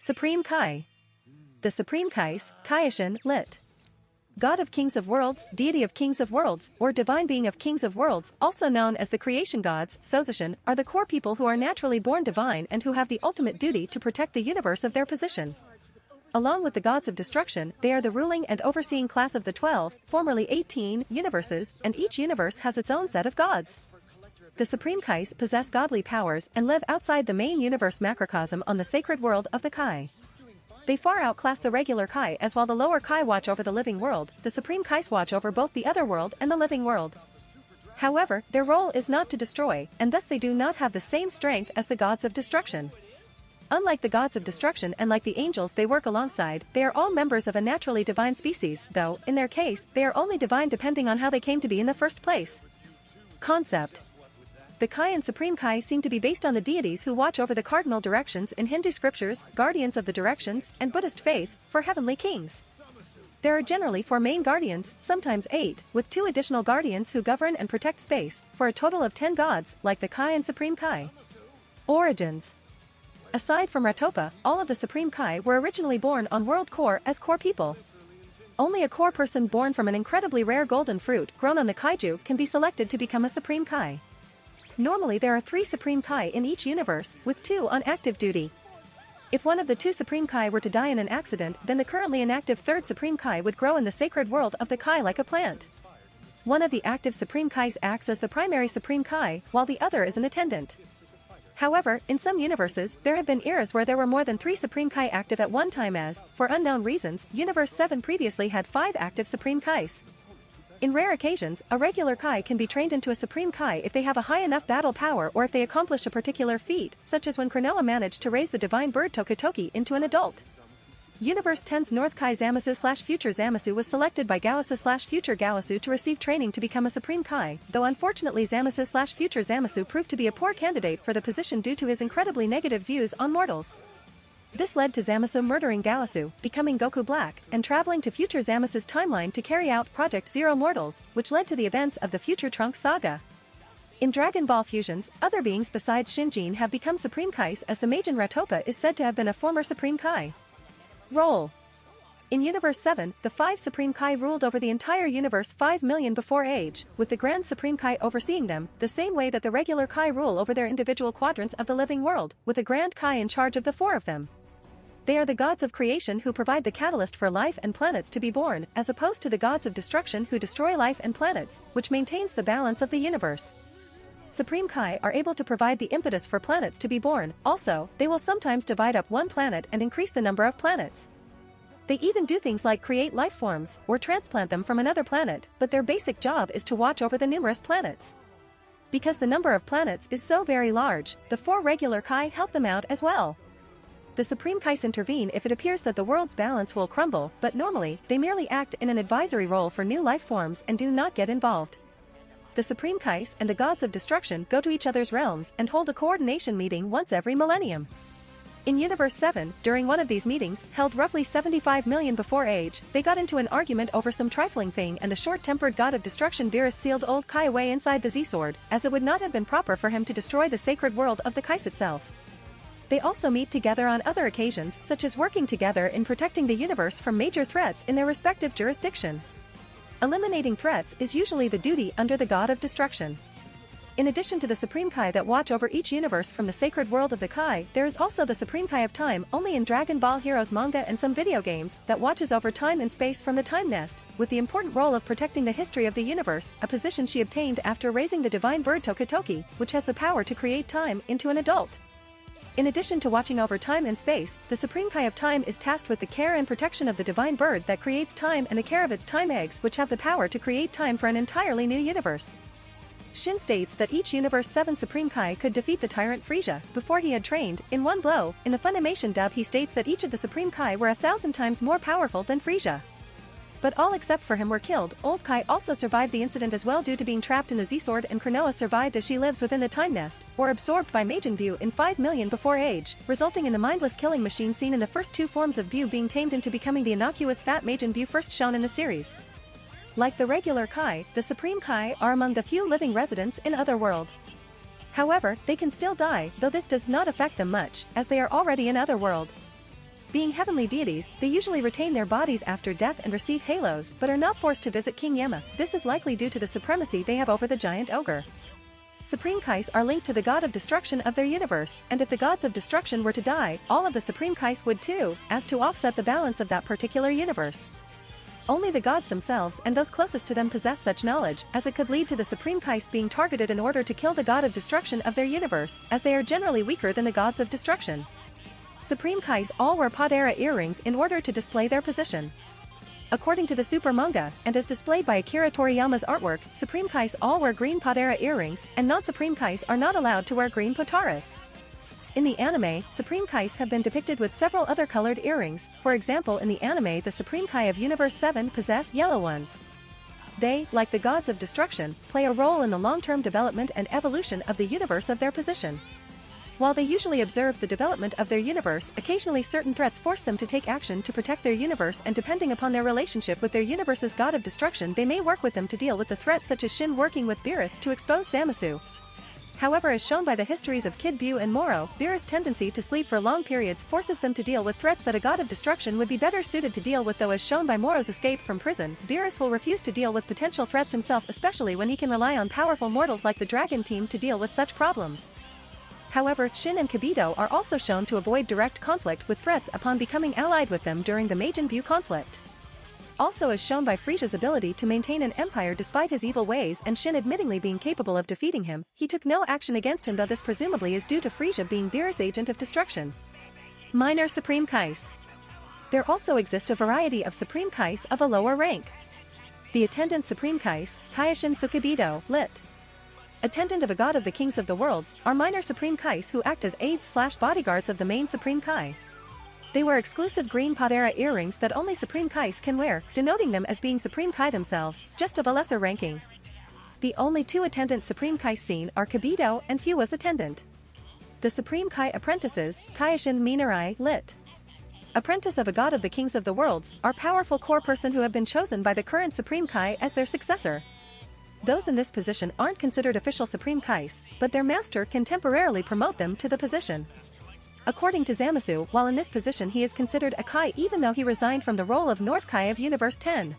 Supreme Kai. The Supreme Kais, Kaioshin, lit. God of Kings of Worlds, Deity of Kings of Worlds, or Divine Being of Kings of Worlds, also known as the creation gods, Sōzōshin, are the core people who are naturally born divine and who have the ultimate duty to protect the universe of their position. Along with the gods of destruction, they are the ruling and overseeing class of the 12, formerly 18, universes, and each universe has its own set of gods. The Supreme Kais possess godly powers and live outside the main universe macrocosm on the sacred world of the Kai. They far outclass the regular Kai, as while the lower Kai watch over the living world, the Supreme Kais watch over both the other world and the living world. However, their role is not to destroy, and thus they do not have the same strength as the gods of destruction. Unlike the gods of destruction and like the angels they work alongside, they are all members of a naturally divine species, though, in their case, they are only divine depending on how they came to be in the first place. Concept. The Kai and Supreme Kai seem to be based on the deities who watch over the cardinal directions in Hindu scriptures, guardians of the directions, and Buddhist faith, for heavenly kings. There are generally 4 main guardians, sometimes 8, with 2 additional guardians who govern and protect space, for a total of 10 gods, like the Kai and Supreme Kai. Origins. Aside from Ratopa, all of the Supreme Kai were originally born on world core as core people. Only a core person born from an incredibly rare golden fruit grown on the kaiju can be selected to become a Supreme Kai. Normally there are 3 Supreme Kai in each universe, with 2 on active duty. If one of the 2 Supreme Kai were to die in an accident, then the currently inactive 3rd Supreme Kai would grow in the sacred world of the Kai like a plant. One of the active Supreme Kais acts as the primary Supreme Kai, while the other is an attendant. However, in some universes, there have been eras where there were more than 3 Supreme Kai active at one time as, for unknown reasons, Universe 7 previously had 5 active Supreme Kais. In rare occasions, a regular Kai can be trained into a Supreme Kai if they have a high enough battle power or if they accomplish a particular feat, such as when Cronoa managed to raise the divine bird Tokotoki into an adult. Universe 10's North Kai Zamasu/Future Zamasu was selected by Gaosu/Future Gaosu to receive training to become a Supreme Kai, though unfortunately Zamasu/Future Zamasu proved to be a poor candidate for the position due to his incredibly negative views on mortals. This led to Zamasu murdering Gaosu, becoming Goku Black, and traveling to Future Zamasu's timeline to carry out Project Zero Mortals, which led to the events of the Future Trunks saga. In Dragon Ball fusions, other beings besides Shinjin have become Supreme Kais, as the Majin Ratopa is said to have been a former Supreme Kai. Role. In Universe 7, the 5 Supreme Kai ruled over the entire universe 5 million before age, with the Grand Supreme Kai overseeing them, the same way that the regular Kai rule over their individual quadrants of the living world, with a Grand Kai in charge of the 4 of them. They are the gods of creation who provide the catalyst for life and planets to be born, as opposed to the gods of destruction who destroy life and planets, which maintains the balance of the universe. Supreme Kai are able to provide the impetus for planets to be born. Also, they will sometimes divide up one planet and increase the number of planets. They even do things like create life forms, or transplant them from another planet, but their basic job is to watch over the numerous planets. Because the number of planets is so very large, the 4 regular Kai help them out as well. The Supreme Kais intervene if it appears that the world's balance will crumble, but normally, they merely act in an advisory role for new life forms and do not get involved. The Supreme Kais and the gods of destruction go to each other's realms and hold a coordination meeting once every millennium. In Universe 7, during one of these meetings, held roughly 75 million before age, they got into an argument over some trifling thing and the short-tempered god of destruction Virus sealed old Kai away inside the Z-Sword, as it would not have been proper for him to destroy the sacred world of the Kais itself. They also meet together on other occasions, such as working together in protecting the universe from major threats in their respective jurisdiction. Eliminating threats is usually the duty under the god of destruction. In addition to the Supreme Kai that watch over each universe from the sacred world of the Kai, there is also the Supreme Kai of Time, only in Dragon Ball Heroes manga and some video games, that watches over time and space from the Time Nest, with the important role of protecting the history of the universe, a position she obtained after raising the divine bird Tokotoki, which has the power to create time, into an adult. In addition to watching over time and space, the Supreme Kai of Time is tasked with the care and protection of the divine bird that creates time and the care of its time eggs, which have the power to create time for an entirely new universe. Shin states that each Universe 7 Supreme Kai could defeat the tyrant Frisia before he had trained, in one blow. In the Funimation dub he states that each of the Supreme Kai were 1,000 times more powerful than Frisia. But all except for him were killed. Old Kai also survived the incident as well due to being trapped in the Z-Sword, and Cronoa survived as she lives within the Time Nest, or absorbed by Majin Buu in 5 million before age, resulting in the mindless killing machine seen in the first 2 forms of Buu being tamed into becoming the innocuous fat Majin Buu first shown in the series. Like the regular Kai, the Supreme Kai are among the few living residents in Otherworld. However, they can still die, though this does not affect them much, as they are already in Otherworld. Being heavenly deities, they usually retain their bodies after death and receive halos, but are not forced to visit King Yama. This is likely due to the supremacy they have over the giant ogre. Supreme Kais are linked to the god of destruction of their universe, and if the gods of destruction were to die, all of the Supreme Kais would too, as to offset the balance of that particular universe. Only the gods themselves and those closest to them possess such knowledge, as it could lead to the Supreme Kais being targeted in order to kill the god of destruction of their universe, as they are generally weaker than the gods of destruction. Supreme Kais all wear Pod-era earrings in order to display their position. According to the Super manga, and as displayed by Akira Toriyama's artwork, Supreme Kais all wear green Pod-era earrings, and non-Supreme Kais are not allowed to wear green Potaras. In the anime, Supreme Kais have been depicted with several other colored earrings. For example, in the anime, the Supreme Kai of Universe 7 possess yellow ones. They, like the gods of destruction, play a role in the long-term development and evolution of the universe of their position. While they usually observe the development of their universe, occasionally certain threats force them to take action to protect their universe, and depending upon their relationship with their universe's god of destruction, they may work with them to deal with the threats, such as Shin working with Beerus to expose Zamasu. However, as shown by the histories of Kid Buu and Moro, Beerus' tendency to sleep for long periods forces them to deal with threats that a god of destruction would be better suited to deal with, though as shown by Moro's escape from prison, Beerus will refuse to deal with potential threats himself, especially when he can rely on powerful mortals like the Dragon Team to deal with such problems. However, Shin and Kibito are also shown to avoid direct conflict with threats upon becoming allied with them during the Majin Buu conflict. Also as shown by Frisia's ability to maintain an empire despite his evil ways and Shin admittingly being capable of defeating him, he took no action against him, though this presumably is due to Frisia being Beerus' agent of destruction. Minor Supreme Kais. There also exist a variety of Supreme Kais of a lower rank. The Attendant Supreme Kais, Kaioshin Tsukibito, lit. Attendant of a god of the kings of the worlds, are minor Supreme Kais who act as aides/bodyguards of the main Supreme Kai. They wear exclusive green Pod-era earrings that only Supreme Kais can wear, denoting them as being Supreme Kai themselves, just of a lesser ranking. The only two attendant Supreme Kais seen are Kibito and Fuwa's attendant. The Supreme Kai apprentices, Kaioshin Minarai, lit. Apprentice of a god of the kings of the worlds, are powerful core person who have been chosen by the current Supreme Kai as their successor. Those in this position aren't considered official Supreme Kais, but their master can temporarily promote them to the position. According to Zamasu, while in this position he is considered a Kai even though he resigned from the role of North Kai of Universe 10.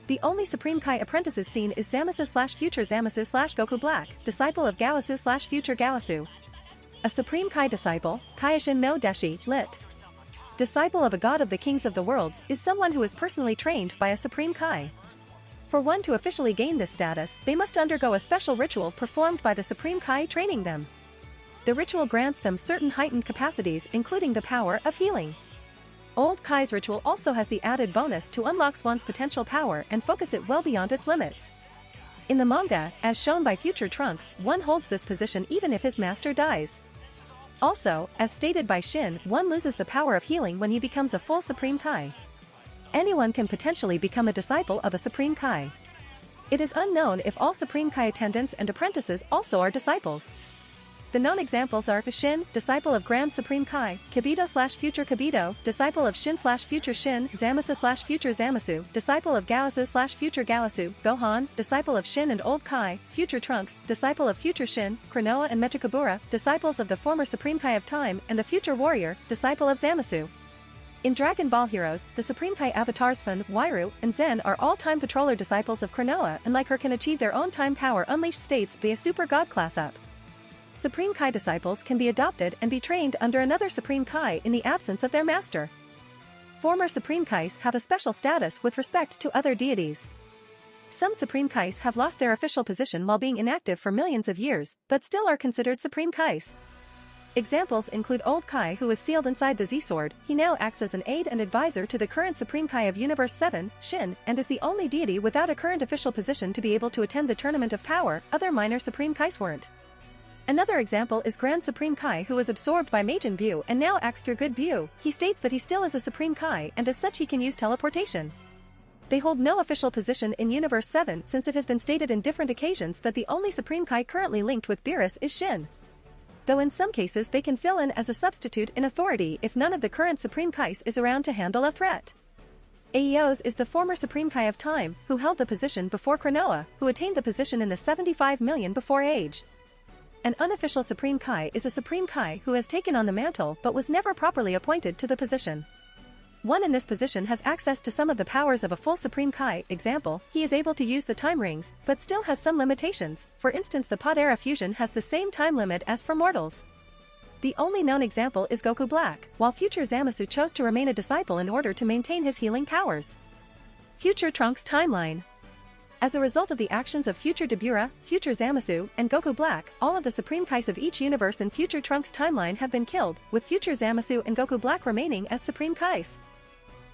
The only Supreme Kai apprentices seen is Zamasu/Future Zamasu/Goku Black, disciple of Gawasu/Future Gawasu. A Supreme Kai disciple, Kaioshin no Deshi, lit. Disciple of a god of the kings of the worlds, is someone who is personally trained by a Supreme Kai. For one to officially gain this status, they must undergo a special ritual performed by the Supreme Kai training them. The ritual grants them certain heightened capacities, including the power of healing. Old Kai's ritual also has the added bonus to unlocks one's potential power and focus it well beyond its limits. In the manga, as shown by Future Trunks, one holds this position even if his master dies. Also, as stated by Shin, one loses the power of healing when he becomes a full Supreme Kai. Anyone can potentially become a disciple of a Supreme Kai. It is unknown if all Supreme Kai attendants and apprentices also are disciples. The known examples are Shin, disciple of Grand Supreme Kai, Kibito/Future Kibito, disciple of Shin/Future Shin, Zamasu/Future Zamasu, disciple of Gawasu/Future Gawasu, Gohan, disciple of Shin and Old Kai, Future Trunks, disciple of Future Shin, Kranoa and Mechikabura, disciples of the former Supreme Kai of Time, and the Future Warrior, disciple of Zamasu. In Dragon Ball Heroes, the Supreme Kai avatars Fun, Wairu, and Zen are all Time Patroller disciples of Kranoa and like her can achieve their own time power unleashed states via Super God class up. Supreme Kai disciples can be adopted and be trained under another Supreme Kai in the absence of their master. Former Supreme Kais have a special status with respect to other deities. Some Supreme Kais have lost their official position while being inactive for millions of years, but still are considered Supreme Kais. Examples include Old Kai, who was sealed inside the Z-Sword. He now acts as an aide and advisor to the current Supreme Kai of Universe 7, Shin, and is the only deity without a current official position to be able to attend the Tournament of Power. Other minor Supreme Kais weren't. Another example is Grand Supreme Kai, who was absorbed by Majin Buu and now acts through Good Buu. He states that he still is a Supreme Kai and as such he can use teleportation. They hold no official position in Universe 7 since it has been stated in different occasions that the only Supreme Kai currently linked with Beerus is Shin. Though in some cases they can fill in as a substitute in authority if none of the current Supreme Kais is around to handle a threat. Aios is the former Supreme Kai of Time, who held the position before Kranoa, who attained the position in the 75 million before age. An unofficial Supreme Kai is a Supreme Kai who has taken on the mantle but was never properly appointed to the position. One in this position has access to some of the powers of a full Supreme Kai, example, he is able to use the time rings, but still has some limitations, for instance the Pod Era fusion has the same time limit as for mortals. The only known example is Goku Black, while future Zamasu chose to remain a disciple in order to maintain his healing powers. Future Trunks Timeline. As a result of the actions of future Dabura, future Zamasu, and Goku Black, all of the Supreme Kais of each universe in future Trunks timeline have been killed, with future Zamasu and Goku Black remaining as Supreme Kais.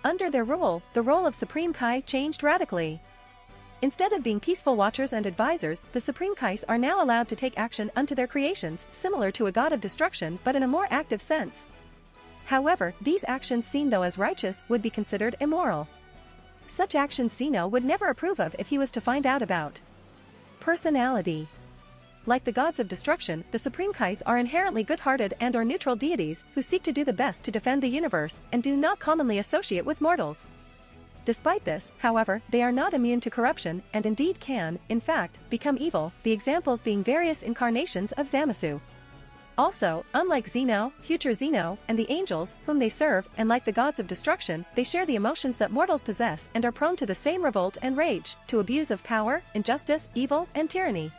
Under their rule, the role of Supreme Kai changed radically. Instead of being peaceful watchers and advisors, the Supreme Kais are now allowed to take action unto their creations, similar to a god of destruction but in a more active sense. However, these actions seen though as righteous would be considered immoral. Such actions Zeno would never approve of if he was to find out about. Personality. Like the gods of destruction, the Supreme Kais are inherently good-hearted and/or neutral deities who seek to do the best to defend the universe and do not commonly associate with mortals. Despite this, however, they are not immune to corruption and indeed can, in fact, become evil, the examples being various incarnations of Zamasu. Also, unlike Zeno, future Zeno, and the angels, whom they serve, and like the gods of destruction, they share the emotions that mortals possess and are prone to the same revolt and rage, to abuse of power, injustice, evil, and tyranny.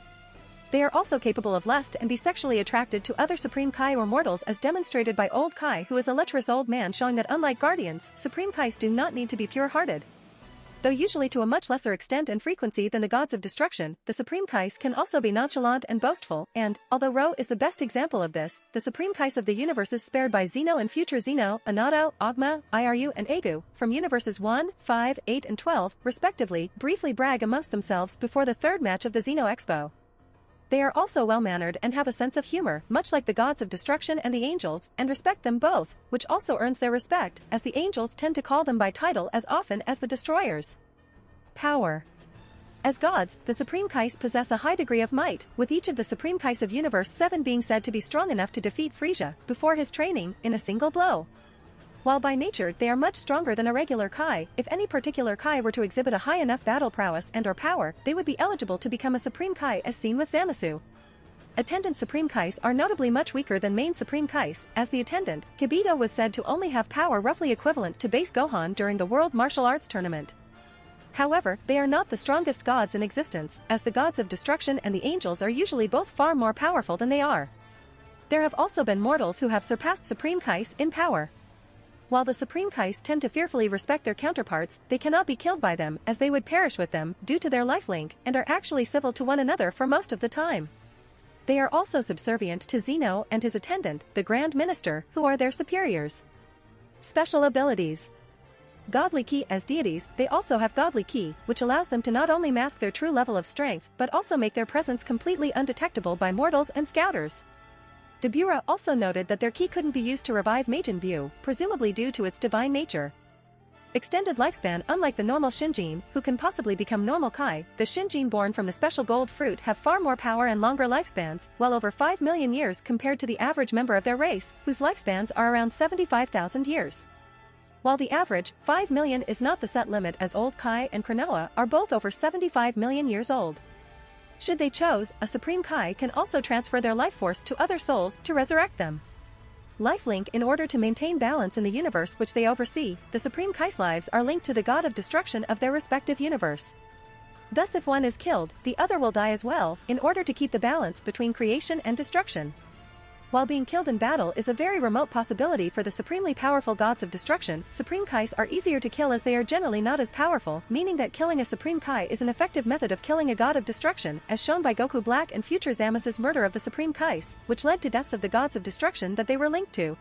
They are also capable of lust and be sexually attracted to other Supreme Kai or mortals as demonstrated by Old Kai who is a lecherous old man showing that unlike guardians, Supreme Kais do not need to be pure-hearted. Though usually to a much lesser extent and frequency than the gods of destruction, the Supreme Kais can also be nonchalant and boastful, and, although Ro is the best example of this, the Supreme Kais of the universes spared by Zeno and future Zeno, Anato, Ogma, Iru and Egu, from universes 1, 5, 8 and 12, respectively, briefly brag amongst themselves before the third match of the Zeno Expo. They are also well-mannered and have a sense of humor, much like the gods of destruction and the angels, and respect them both, which also earns their respect, as the angels tend to call them by title as often as the destroyers. Power. As gods, the Supreme Kais possess a high degree of might, with each of the Supreme Kais of Universe 7 being said to be strong enough to defeat Frisia, before his training, in a single blow. While by nature they are much stronger than a regular Kai, if any particular Kai were to exhibit a high enough battle prowess and/or power, they would be eligible to become a Supreme Kai as seen with Zamasu. Attendant Supreme Kais are notably much weaker than main Supreme Kais, as the attendant, Kibito was said to only have power roughly equivalent to base Gohan during the World Martial Arts Tournament. However, they are not the strongest gods in existence, as the gods of destruction and the angels are usually both far more powerful than they are. There have also been mortals who have surpassed Supreme Kais in power. While the Supreme Kais tend to fearfully respect their counterparts, they cannot be killed by them as they would perish with them due to their lifelink and are actually civil to one another for most of the time. They are also subservient to Zeno and his attendant, the Grand Minister, who are their superiors. Special abilities. Godly Ki. As deities, they also have Godly Ki, which allows them to not only mask their true level of strength but also make their presence completely undetectable by mortals and scouters. Dabura also noted that their ki couldn't be used to revive Majin Buu, presumably due to its divine nature. Extended lifespan. Unlike the normal Shinjin, who can possibly become normal Kai, the Shinjin born from the special gold fruit have far more power and longer lifespans, well over 5 million years compared to the average member of their race, whose lifespans are around 75,000 years. While the average, 5 million is not the set limit, as Old Kai and Kranoa are both over 75 million years old. Should they choose, a Supreme Kai can also transfer their life force to other souls to resurrect them. Lifelink. In order to maintain balance in the universe which they oversee, the Supreme Kai's lives are linked to the god of destruction of their respective universe. Thus if one is killed, the other will die as well, in order to keep the balance between creation and destruction. While being killed in battle is a very remote possibility for the supremely powerful gods of destruction, Supreme Kais are easier to kill as they are generally not as powerful, meaning that killing a Supreme Kai is an effective method of killing a god of destruction, as shown by Goku Black and future Zamasu's murder of the Supreme Kais, which led to deaths of the gods of destruction that they were linked to.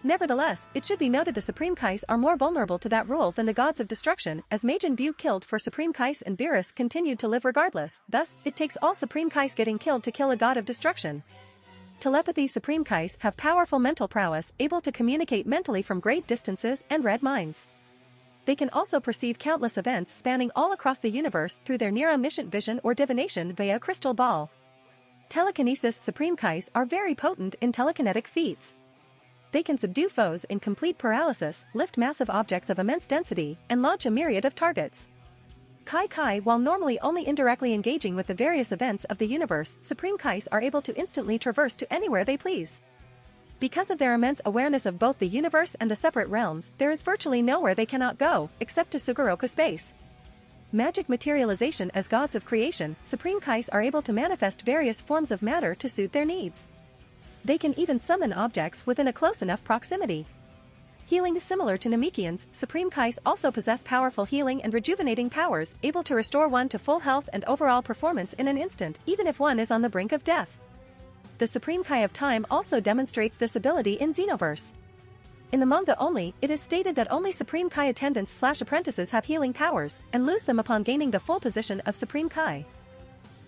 Nevertheless, it should be noted the Supreme Kais are more vulnerable to that rule than the gods of destruction, as Majin Buu killed for Supreme Kais and Beerus continued to live regardless, thus, it takes all Supreme Kais getting killed to kill a god of destruction. Telepathy. Supreme Kais have powerful mental prowess, able to communicate mentally from great distances and read minds. They can also perceive countless events spanning all across the universe through their near-omniscient vision or divination via crystal ball. Telekinesis. Supreme Kais are very potent in telekinetic feats. They can subdue foes in complete paralysis, lift massive objects of immense density, and launch a myriad of targets. Kai, while normally only indirectly engaging with the various events of the universe, Supreme Kais are able to instantly traverse to anywhere they please. Because of their immense awareness of both the universe and the separate realms, there is virtually nowhere they cannot go, except to Sugoroku space. Magic materialization. As gods of creation, Supreme Kais are able to manifest various forms of matter to suit their needs. They can even summon objects within a close enough proximity. Healing. Similar to Namekians, Supreme Kais also possess powerful healing and rejuvenating powers, able to restore one to full health and overall performance in an instant, even if one is on the brink of death. The Supreme Kai of Time also demonstrates this ability in Xenoverse. In the manga only, it is stated that only Supreme Kai attendants/apprentices have healing powers, and lose them upon gaining the full position of Supreme Kai.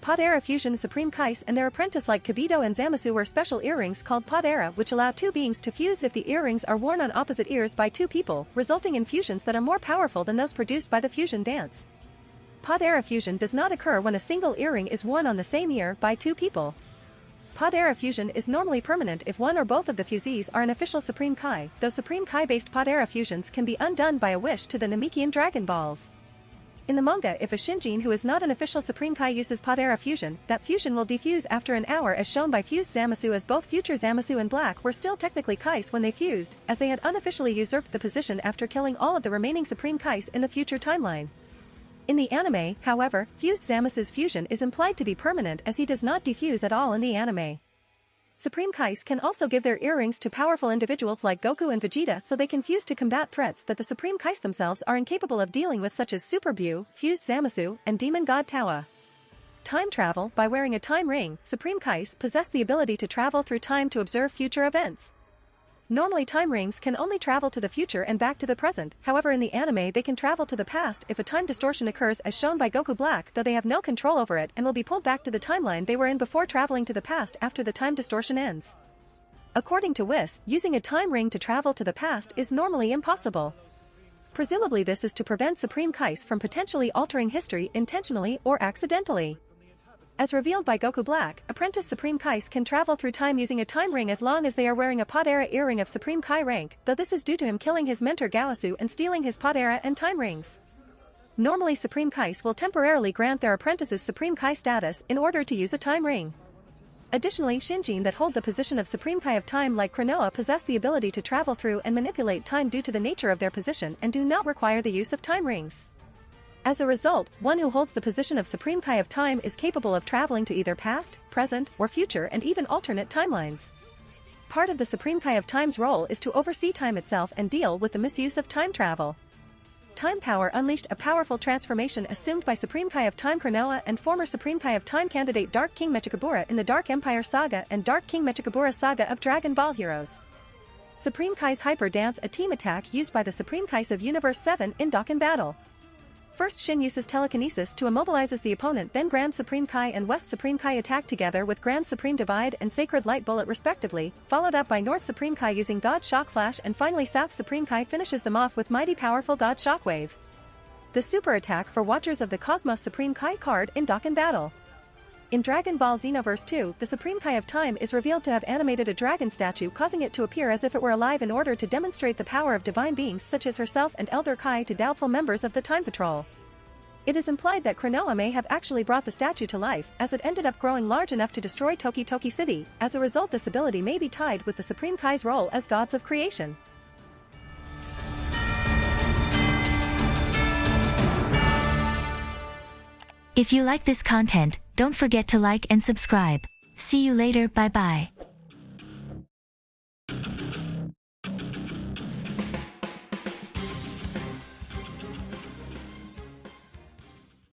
Pod Era Fusion. Supreme Kais and their apprentice like Kibito and Zamasu wear special earrings called Pod Era, which allow two beings to fuse if the earrings are worn on opposite ears by two people, resulting in fusions that are more powerful than those produced by the fusion dance. Pod Era Fusion does not occur when a single earring is worn on the same ear by two people. Pod Era Fusion is normally permanent if one or both of the fusees are an official Supreme Kai, though Supreme Kai-based Pod Era fusions can be undone by a wish to the Namekian Dragon Balls. In the manga, if a Shinjin who is not an official Supreme Kai uses Pod Era Fusion, that fusion will defuse after an hour, as shown by fused Zamasu, as both future Zamasu and Black were still technically Kais when they fused, as they had unofficially usurped the position after killing all of the remaining Supreme Kais in the future timeline. In the anime, however, fused Zamasu's fusion is implied to be permanent as he does not defuse at all in the anime. Supreme Kais can also give their earrings to powerful individuals like Goku and Vegeta so they can fuse to combat threats that the Supreme Kais themselves are incapable of dealing with, such as Super Buu, fused Zamasu, and Demon God Tawa. Time travel. By wearing a time ring, Supreme Kais possess the ability to travel through time to observe future events. Normally time rings can only travel to the future and back to the present, however in the anime they can travel to the past if a time distortion occurs, as shown by Goku Black, though they have no control over it and will be pulled back to the timeline they were in before traveling to the past after the time distortion ends. According to Whis, using a time ring to travel to the past is normally impossible. Presumably this is to prevent Supreme Kais from potentially altering history intentionally or accidentally. As revealed by Goku Black, apprentice Supreme Kais can travel through time using a time ring as long as they are wearing a Pod Era earring of Supreme Kai rank, though this is due to him killing his mentor Gaosu and stealing his Pod Era and time rings. Normally Supreme Kais will temporarily grant their apprentices Supreme Kai status in order to use a time ring. Additionally, Shinjin that hold the position of Supreme Kai of Time like Kranoa possess the ability to travel through and manipulate time due to the nature of their position and do not require the use of time rings. As a result, one who holds the position of Supreme Kai of Time is capable of traveling to either past, present, or future and even alternate timelines. Part of the Supreme Kai of Time's role is to oversee time itself and deal with the misuse of time travel. Time Power unleashed a powerful transformation assumed by Supreme Kai of Time Kranoa and former Supreme Kai of Time candidate Dark King Mechikabura in the Dark Empire Saga and Dark King Mechikabura Saga of Dragon Ball Heroes. Supreme Kai's Hyper Dance, a team attack used by the Supreme Kais of Universe 7 in Dokkan Battle. First Shin uses telekinesis to immobilizes the opponent, then Grand Supreme Kai and West Supreme Kai attack together with Grand Supreme Divide and Sacred Light Bullet respectively, followed up by North Supreme Kai using God Shock Flash, and finally South Supreme Kai finishes them off with Mighty Powerful God Shockwave. The super attack for Watchers of the Cosmos Supreme Kai card in Dokkan Battle. In Dragon Ball Xenoverse 2, the Supreme Kai of Time is revealed to have animated a dragon statue, causing it to appear as if it were alive in order to demonstrate the power of divine beings such as herself and Elder Kai to doubtful members of the Time Patrol. It is implied that Kranoa may have actually brought the statue to life, as it ended up growing large enough to destroy Toki Toki City. As a result, this ability may be tied with the Supreme Kai's role as gods of creation. If you like this content, don't forget to like and subscribe. See you later, bye bye.